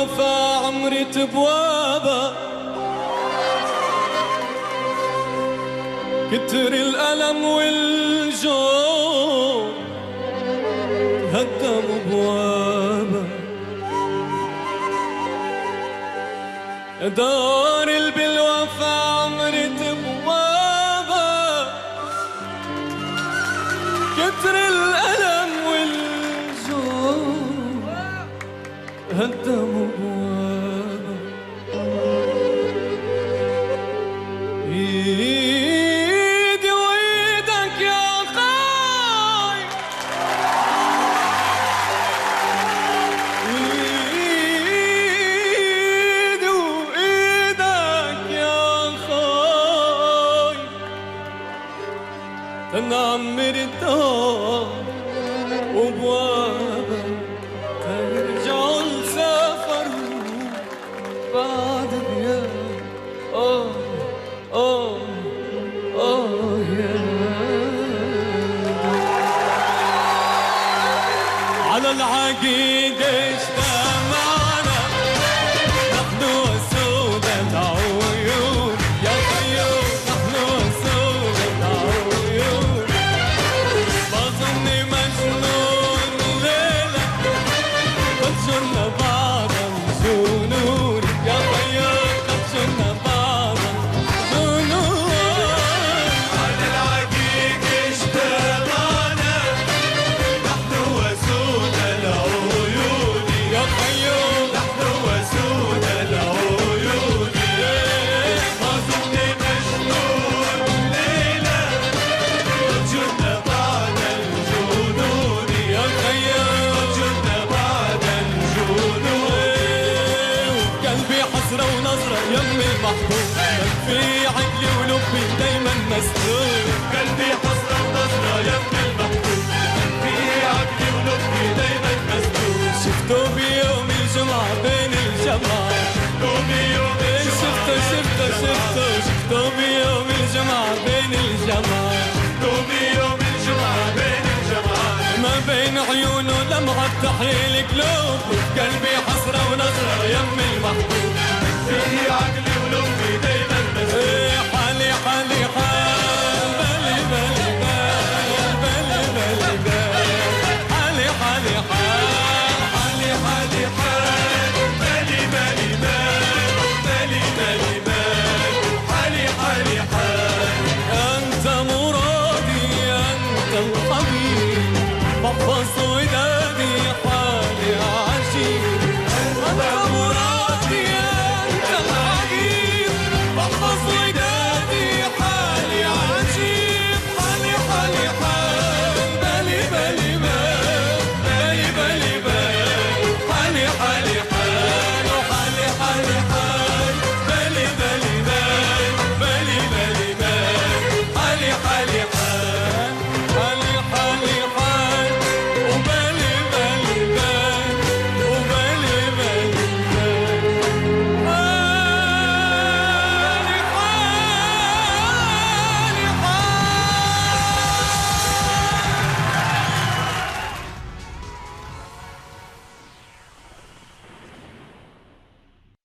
بالوفا عمرت بوابة، كتر الألم والجوع هدم بوابة. دار بالوفا عمرت بوابة، كتر الألم والجوع هدم بوابة. ايدي وايدك يا خاي، ايدي وايدك يا خاي، تنعمر الدار وبوابة ترجعوا لسفروا بعد غياب. يا على العقيد اجتمعنا نحن وسود العيون، يا خيول نحن وسود العيون. بظني مجنون ليلة قد جرنا بعض الجنون، يا خيول قد جرنا بعض الجنون. على العقيق اجتمعنا نحن وسود العيون، يا خيول نحن وسود العيون. بظني مجنون ليلة قد جرنا بعد الجنون، يا خيول قد جرنا بعد الجنون. قلبي حسرة ونظرة يم المحبوب، كان في عقلي ولبي دايما مسدود. قلبي حسرة ونظرة يم المحبوب، في عقلي ولبي دايما مسدود. شفته بيوم الجمعة بين الجماعة، يوم شفته بيوم الجمعة بين الجماعة. يوم الجمعة بين الجماعات، ما بين عيونه لمعة تحيي القلوب، قلبي حسرة ونظرة يم المحبوب. في عقلي ولبي دايما مسدود. إيه حالي حالي حال، بالي بالي بال، بالي بالي بال، حالي حالي حال، حالي حالي حال. بالي بالي بال، بالي بالي بال، حالي حالي حال. أنت مرادي أنت الحبيب